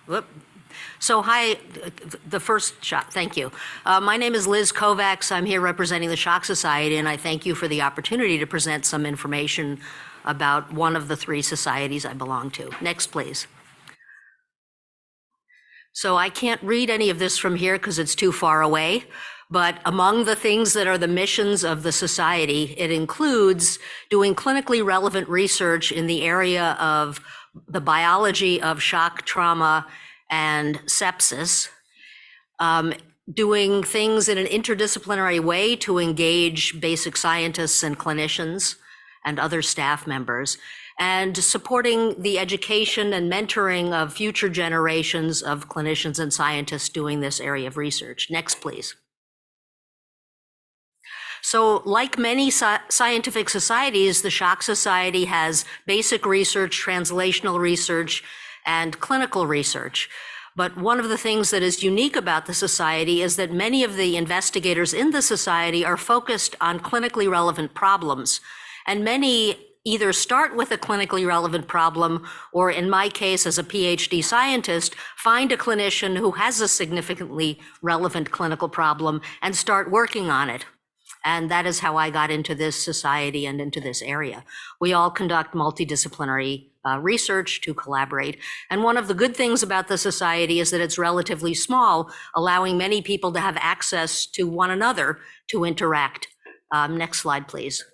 Whoop. So hi, the first shot, thank you. My name is Liz Kovacs. I'm here representing the Shock Society, and I thank you for the opportunity to present some information about one of the three societies I belong to. Next, please. So I can't read any of this from here because it's too far away, but among the things that are the missions of the society, it includes doing clinically relevant research in the area of the biology of shock trauma and sepsis, doing things in an interdisciplinary way to engage basic scientists and clinicians and other staff members, and supporting the education and mentoring of future generations of clinicians and scientists doing this area of research. Next, please. So like many scientific societies, the Shock Society has basic research, translational research, and clinical research. But one of the things that is unique about the society is that many of the investigators in the society are focused on clinically relevant problems. And many either start with a clinically relevant problem, or in my case, as a PhD scientist, find a clinician who has a significantly relevant clinical problem and start working on it. And that is how I got into this society and into this area. We all conduct multidisciplinary research to collaborate. And one of the good things about the society is that it's relatively small, allowing many people to have access to one another to interact. Next slide, please.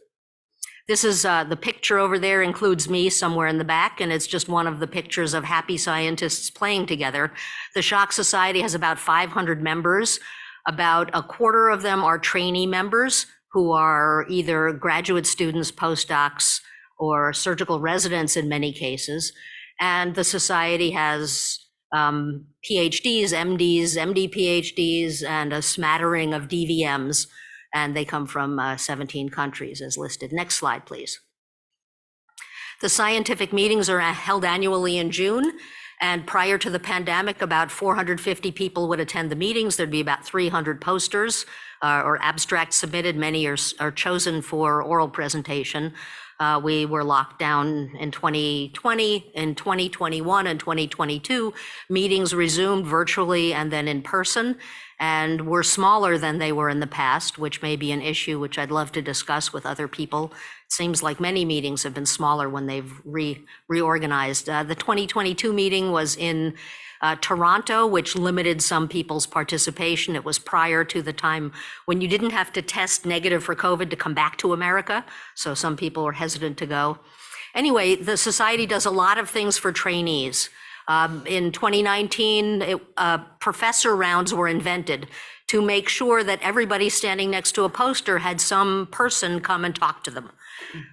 This is the picture over there includes me somewhere in the back, and it's just one of the pictures of happy scientists playing together. The Shock Society has about 500 members. About a quarter of them are trainee members who are either graduate students, postdocs, or surgical residents in many cases. And the society has PhDs, MDs, MD PhDs, and a smattering of DVMs, and they come from 17 countries as listed. Next slide, please. The scientific meetings are held annually in June. And prior to the pandemic, about 450 people would attend the meetings. There'd be about 300 posters or abstracts submitted. Many are chosen for oral presentation. We were locked down in 2020, in 2021 and 2022. Meetings resumed virtually and then in person, and were smaller than they were in the past, which may be an issue which I'd love to discuss with other people. It seems like many meetings have been smaller when they've reorganized. The 2022 meeting was in Toronto, which limited some people's participation. It was prior to the time when you didn't have to test negative for COVID to come back to America, so some people were hesitant to go. Anyway, the society does a lot of things for trainees. In 2019, professor rounds were invented to make sure that everybody standing next to a poster had some person come and talk to them.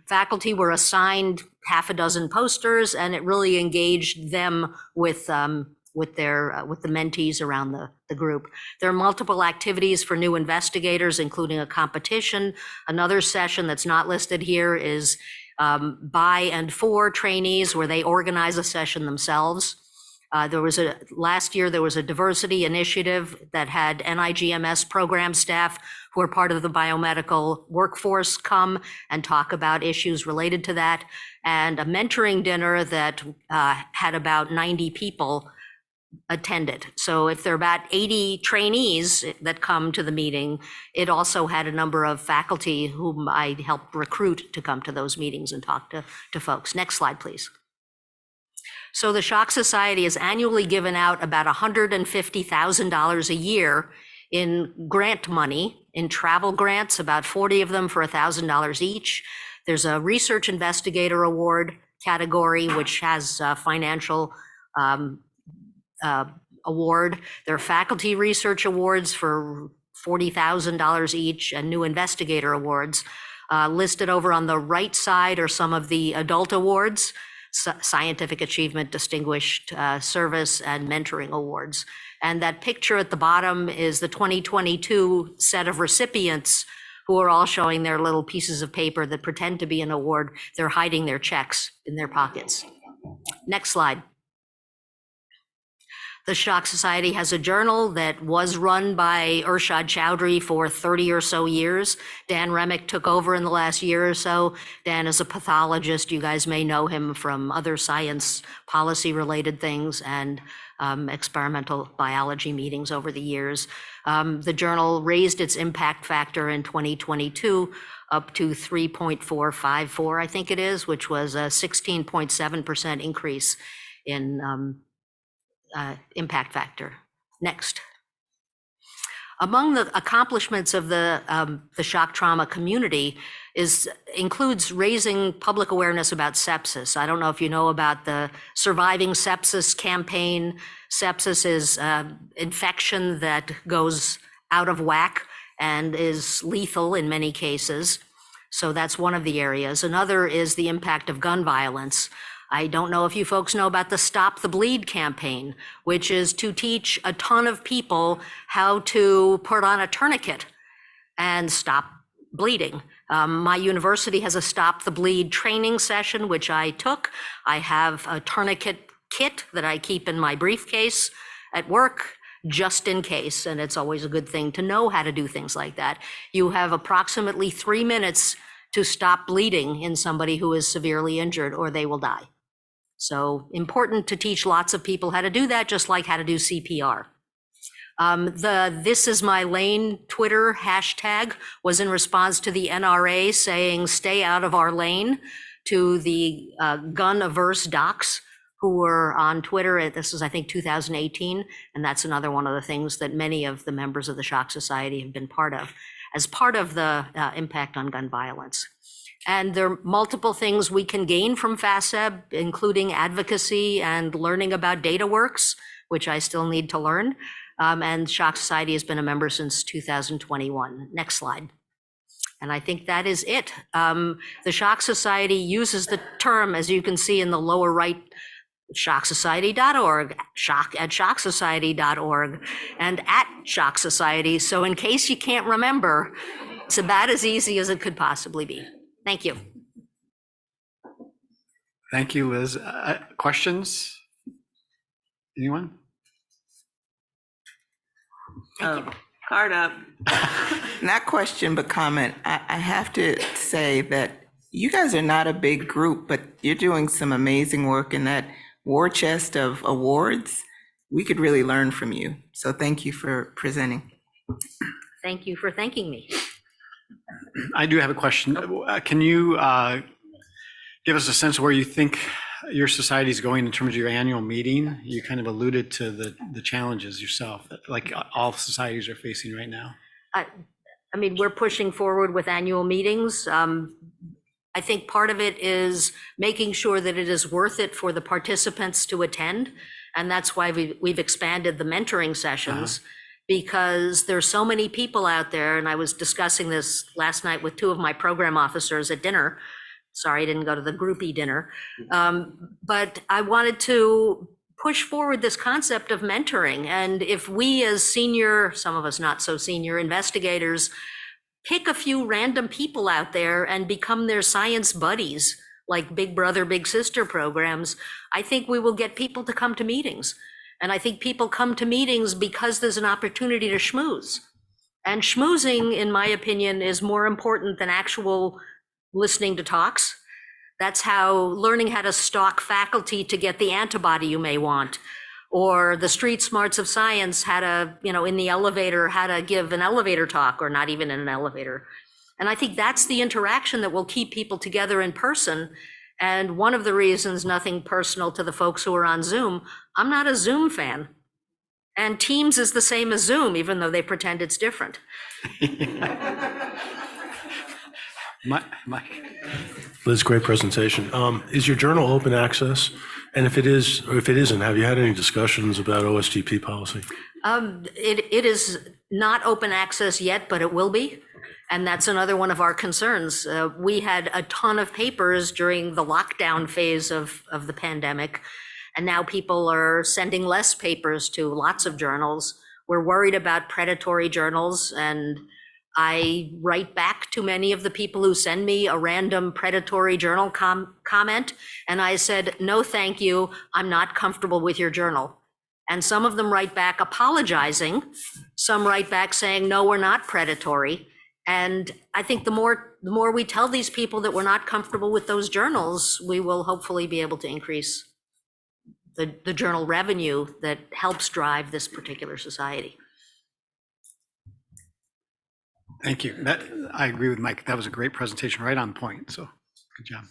Faculty were assigned half a dozen posters, and it really engaged them with the mentees around the group. There are multiple activities for new investigators, including a competition. Another session that's not listed here is by and for trainees, where they organize a session themselves. Last year there was a diversity initiative that had NIGMS program staff who are part of the biomedical workforce come and talk about issues related to that, and a mentoring dinner that had about 90 people attended. So if there are about 80 trainees that come to the meeting, it also had a number of faculty whom I helped recruit to come to those meetings and talk to folks. Next slide, please. So the Shock Society is annually given out about $150,000 a year in grant money, in travel grants, about 40 of them for $1,000 each. There's a research investigator award category, which has a financial award. There are faculty research awards for $40,000 each, and new investigator awards. Listed over on the right side are some of the adult awards, Scientific Achievement, Distinguished Service, and Mentoring Awards. And that picture at the bottom is the 2022 set of recipients who are all showing their little pieces of paper that pretend to be an award. They're hiding their checks in their pockets. Next slide. The Shock Society has a journal that was run by Irshad Chowdhury for 30 or so years. Dan Remick took over in the last year or so. Dan is a pathologist. You guys may know him from other science policy related things and experimental biology meetings over the years. The journal raised its impact factor in 2022 up to 3.454, I think it is, which was a 16.7% increase in impact factor. Next. Among the accomplishments of the shock trauma community includes raising public awareness about sepsis. I don't know if you know about the Surviving Sepsis campaign. Sepsis is infection that goes out of whack and is lethal in many cases. So that's one of the areas. Another is the impact of gun violence. I don't know if you folks know about the Stop the Bleed campaign, which is to teach a ton of people how to put on a tourniquet and stop bleeding. My university has a Stop the Bleed training session, which I took. I have a tourniquet kit that I keep in my briefcase at work, just in case, and it's always a good thing to know how to do things like that. You have approximately 3 minutes to stop bleeding in somebody who is severely injured, or they will die. So important to teach lots of people how to do that, just like how to do CPR. The This Is My Lane Twitter hashtag was in response to the NRA saying, stay out of our lane, to the gun-averse docs who were on Twitter. This is, I think, 2018, and that's another one of the things that many of the members of the Shock Society have been part of, as part of the impact on gun violence. And there are multiple things we can gain from FASEB, including advocacy and learning about data works, which I still need to learn. And Shock Society has been a member since 2021. Next slide. And I think that is it. The Shock Society uses the term, as you can see in the lower right, shocksociety.org, shock@shocksociety.org, and @shocksociety. So in case you can't remember, it's about as easy as it could possibly be. Thank you. Thank you, Liz. Questions? Anyone? Card up. Not question, but comment. I have to say that you guys are not a big group, but you're doing some amazing work in that war chest of awards. We could really learn from you. So thank you for presenting. Thank you for thanking me. I do have a question. Can you give us a sense of where you think your society is going in terms of your annual meeting? You kind of alluded to the challenges yourself, that like all societies are facing right now. I mean, we're pushing forward with annual meetings. I think part of it is making sure that it is worth it for the participants to attend. And that's why we've expanded the mentoring sessions. Because there's so many people out there, and I was discussing this last night with 2 of my program officers at dinner. Sorry, I didn't go to the groupie dinner. But I wanted to push forward this concept of mentoring. And if we as senior, some of us not so senior investigators, pick a few random people out there and become their science buddies, like Big Brother, Big Sister programs, I think we will get people to come to meetings. And I think people come to meetings because there's an opportunity to schmooze. And schmoozing, in my opinion, is more important than actual listening to talks. That's how learning how to stalk faculty to get the antibody you may want, or the street smarts of science, how to, in the elevator, how to give an elevator talk, or not even in an elevator. And I think that's the interaction that will keep people together in person. And one of the reasons, nothing personal to the folks who are on Zoom, I'm not a Zoom fan. And Teams is the same as Zoom, even though they pretend it's different. Mike. Liz, great presentation. Is your journal open access? And if it is, or if it isn't, have you had any discussions about OSTP policy? It is not open access yet, but it will be. And that's another one of our concerns. We had a ton of papers during the lockdown phase of the pandemic, and now people are sending less papers to lots of journals. We're worried about predatory journals, and I write back to many of the people who send me a random predatory journal comment, and I said, no, thank you, I'm not comfortable with your journal. And some of them write back apologizing. Some write back saying, no, we're not predatory. And I think the more we tell these people that we're not comfortable with those journals, we will hopefully be able to increase the journal revenue that helps drive this particular society. Thank you. I agree with Mike. That was a great presentation, right on point. So good job.